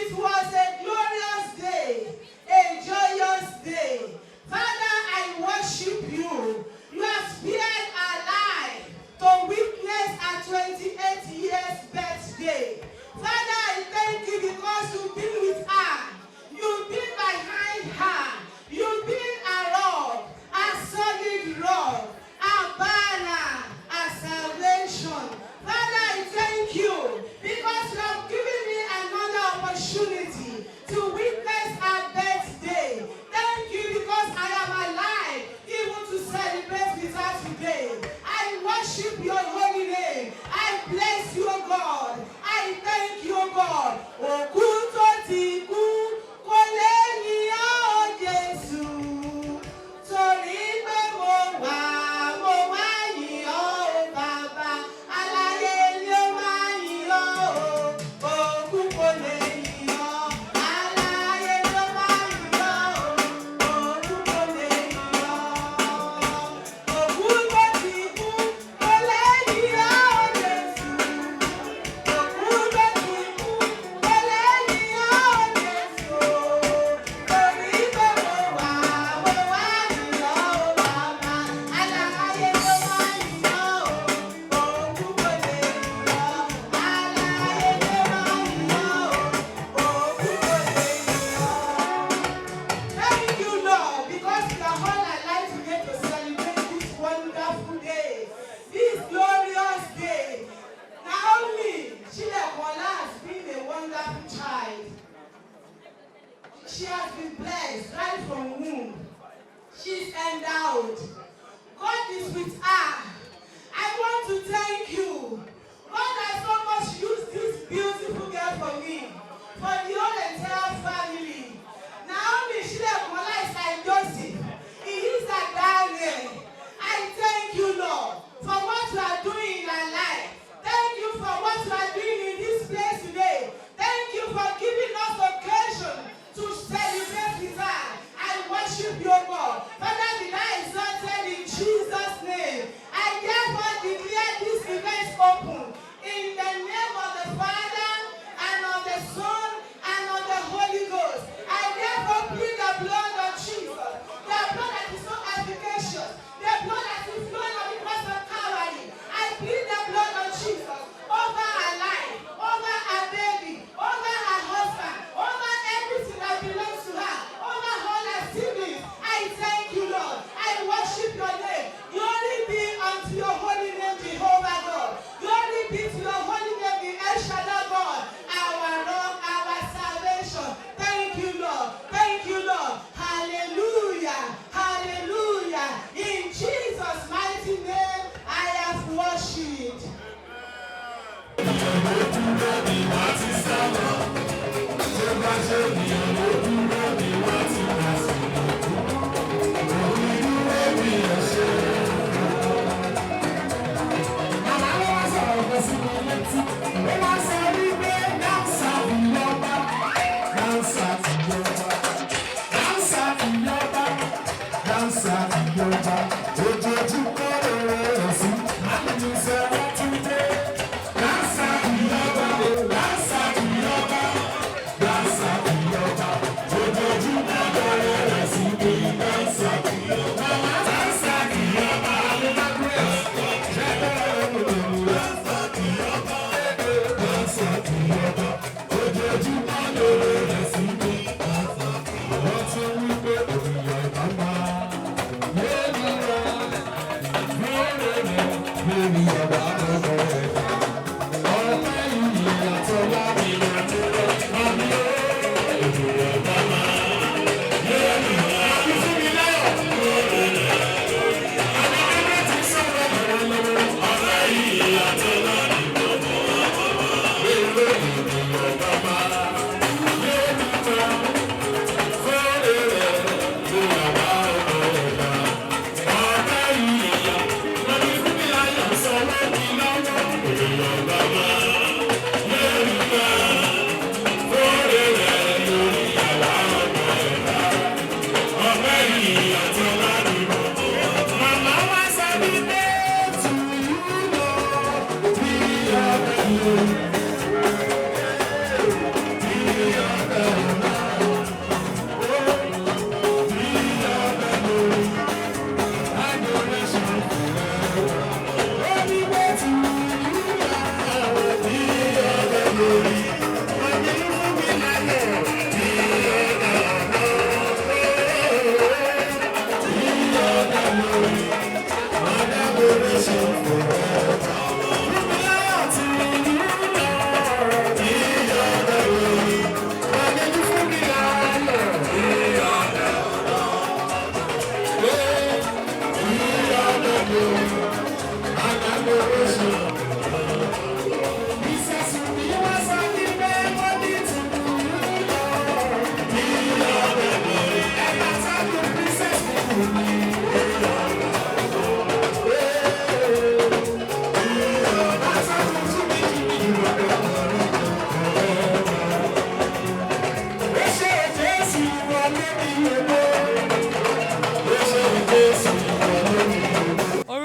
It was a glorious day, a joyous day. Father, I worship you. You have spared our life to witness our 28 years birthday. Father, I thank you because you've been with us. You've been behind her. You've been a rock, a solid rock, a banner, a salvation. Father, I thank you because you have given me another opportunity to witness our birthday. Thank you because I am alive even to celebrate with her today. I worship your holy name. I bless you, God. I thank you, God. Okuto ti ku kò lè yìn ọ́ Jésù. Torí pé mo wá yìn ọ́ o Bàbá. Aláyé ló máa yìn ọ́ o. Òkú kò lè yìn ọ́. Aláyé ló máa yìn ọ́ o. Òkú kò lè yìn ọ́. Òkú tó ti kú kò lè yìn ọ́ Jésù. Òkú tó ti kú kò lè yìn ọ́ Jésù. Torí pé mo wá yìn ọ́ o Bàbá. Aláyé ló máa yìn ọ́ o. Òkú kò lè yìn ọ́. Aláyé ló máa yìn ọ́ o. Òkú kò lè yìn ọ́. Thank you, Lord, because we are all alive today to celebrate this wonderful day, this glorious day. Naomi, Chilekola has been a wonderful child. She has been blessed right from womb. She's endowed. God is with her. I want to thank you. God has so much used this beautiful girl for me, for the whole entire family. Naomi Chilekola is like Joseph. He is like Daniel. I thank you, Lord, for what you are doing in our life. Thank you for what you are doing in this place today. Thank you for giving us occasion to celebrate with her. I worship you, God. Father, be thou exalted in Jesus' name. I therefore declare this event open in the name of the Father and of the Son and of the Holy Ghost. I therefore plead the blood of Jesus, the blood that is so efficacious, the blood that is flowing on the cross of Calvary. I plead the blood of Jesus over her life, over her baby, over her husband, over everything that belongs to her, over all her siblings. I thank you, Lord. I worship your name. Glory be unto your holy name, Jehovah God. Glory be to your holy name, the El Shaddai God, our rock, our salvation. Thank you, Lord. Thank you, Lord. Hallelujah. Hallelujah. In Jesus' mighty name, I have worshipped. So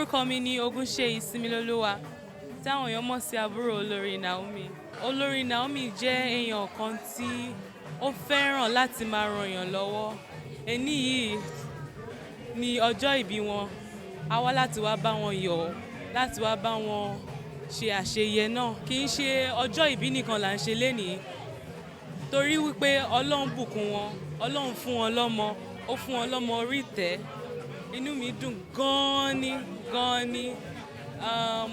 Orúkọ mi ni Ogunṣeyi Ìsinmilolúwa, táwọn èèyàn mọ̀ sí àbúrò Olori Naomi. Olori Naomi jẹ́ èèyàn kan tí ó fẹ́ràn láti máa ran èèyàn lọ́wọ́. Ẹní yìí ni ọjọ́ ìbí wọn. A wá láti wá bá wọn yọ̀, láti wá bá wọn ṣe àṣeyẹ náà. Kì í ṣe ọjọ́ ìbí nìkan là ń ṣe lénìí, torí wípé Ọlọ́run bùkún wọn, Ọlọ́run fún wọn lọ́mọ, ó fún wọn lọ́mọ orí ìtẹ́. Inú mi dùn gan-an ni, gan-an ni.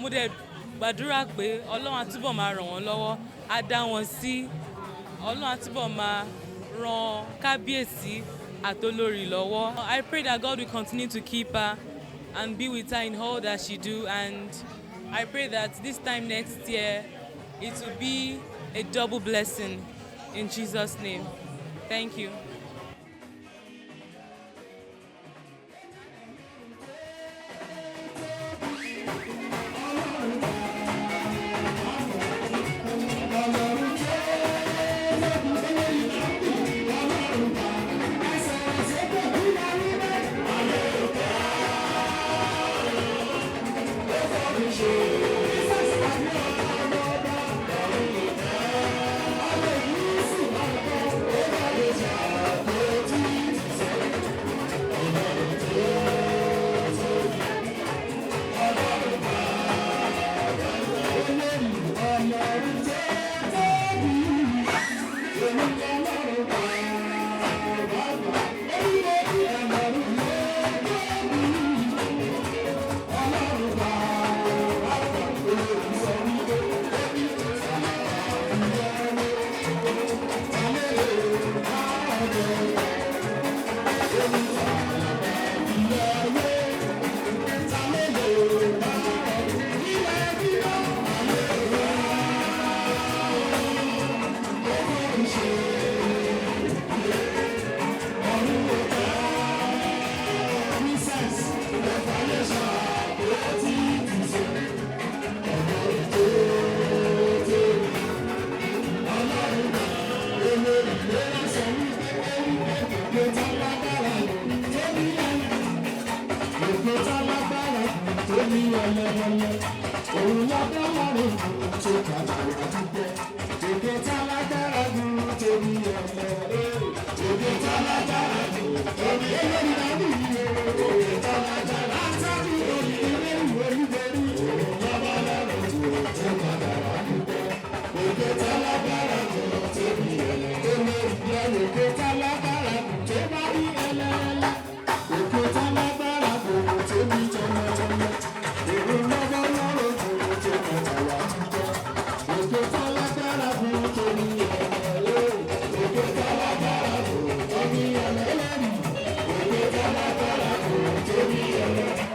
Mo dẹ̀ gbàdúrà pé Ọlọ́run á túbọ̀ máa ràn wọ́n lọ́wọ́, á dá wọn sí. Ọlọ́run á túbọ̀ máa ran kábíyèsí àtolórí lọ́wọ́. I pray that God will continue to keep her and be with her in all that she do, and I pray that this time next year it will be a double blessing in Jesus' name. Thank you. Yeah.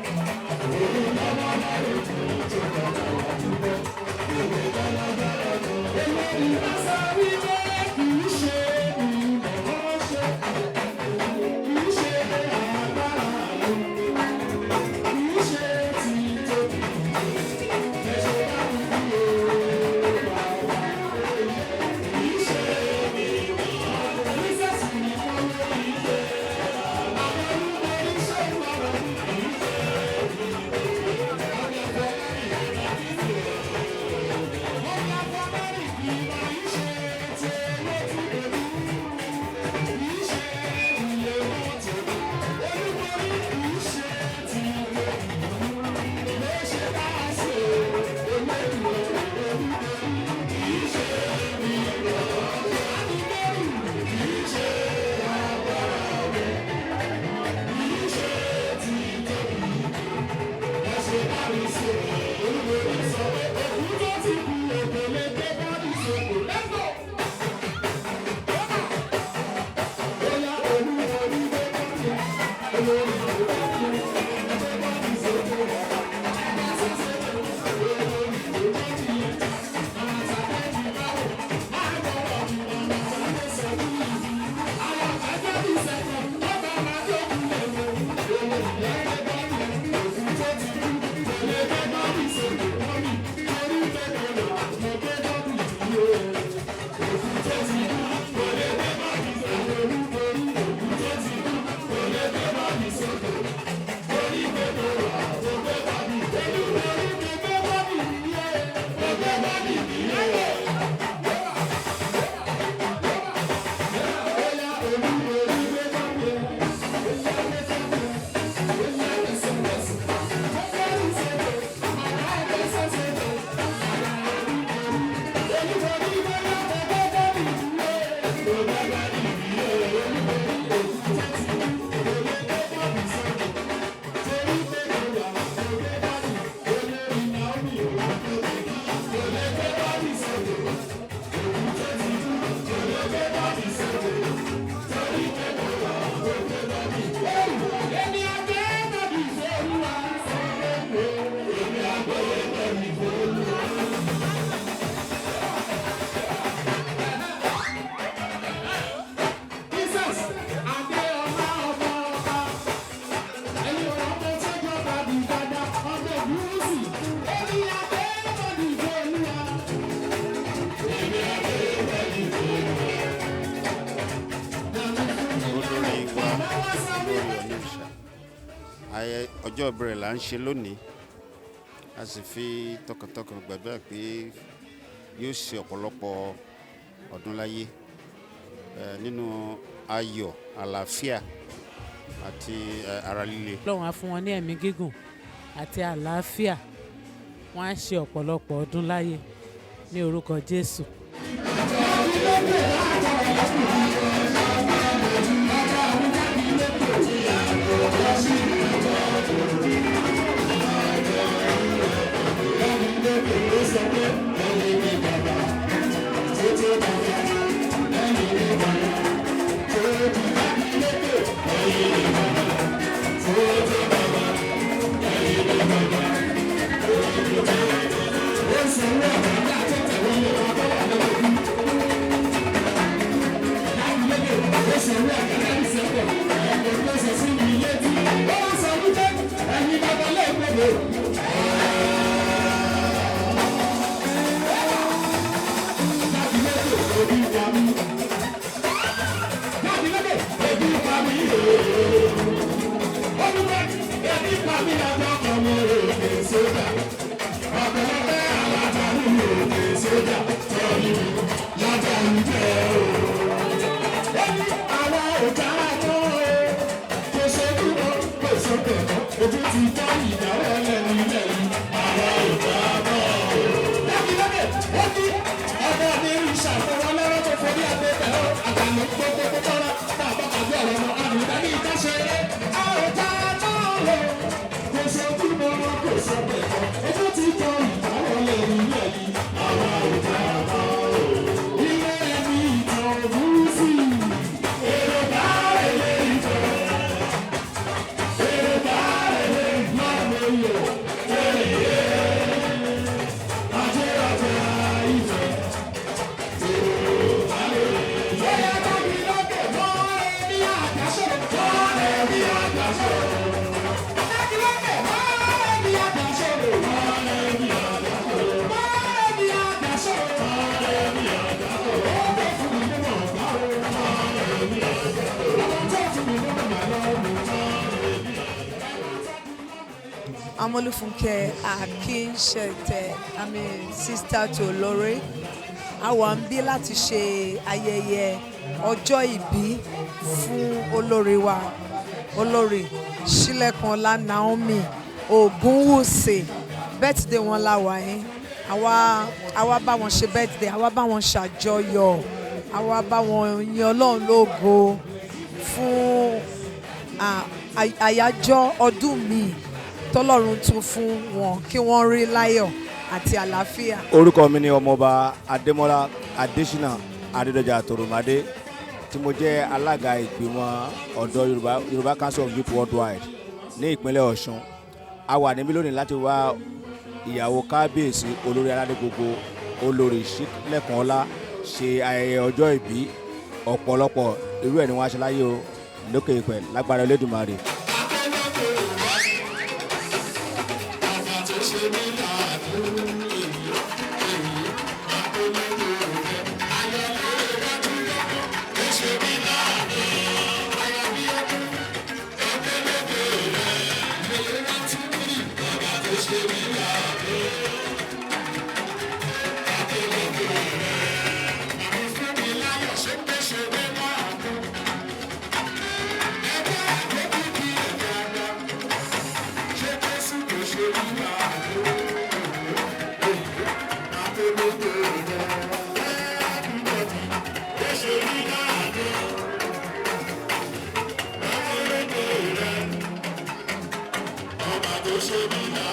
ọjọ́ ìbẹ̀rẹ̀ là ń ṣe lónìí a sì fi tọkàntọkàn gbàdúrà pé yóò ṣe ọ̀pọ̀lọpọ̀ ọdún láyé nínú ayọ̀ àlàáfíà àti ara líle. Ọlọ́run á fún wọn ní ẹ̀mí gígùn àti àlàáfíà, wọ́n á ṣe ọ̀pọ̀lọpọ̀ ọdún láyé ní orúkọ Jésù. Amolufunke Akinshete, I'm a sister to Olori. Àwa ń bí láti ṣe ayẹyẹ ọjọ́ ìbí fún olórí wa, Olori Shilekanla Naomi Ogunwusi. Birthday wọn la wà yín. Àwa bá wọn ṣe birthday, àwa bá wọn ṣàjọyọ̀, àwa bá wọn yin Ọlọ́run lógo fún àyájọ́ ọdún míì tọ́lọ́run tún fún wọn kí wọ́n rí láyọ̀ àti àlàáfíà. Orúkọ mi ni ọmọọba Adémọ́lá Adésínà Adédọjà Tòròmádé tí mo jẹ́ alága ìgbìmọ̀ ọ̀dọ́ Yorùbá Council of Youth Worldwide ní ìpínlẹ̀ Ọ̀ṣun. A wà níbí lónìí láti wá ìyàwó kábíyèsí olórí aládé gbogbo Olori Shilekanla ṣe ayẹyẹ ọjọ́ ìbí. Ọ̀pọ̀lọpọ̀ irú ẹ̀ ni wọ́n á ṣe láyé o lókè ìpẹ́ lágbára Olódùmarè. Show me now.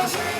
Russia.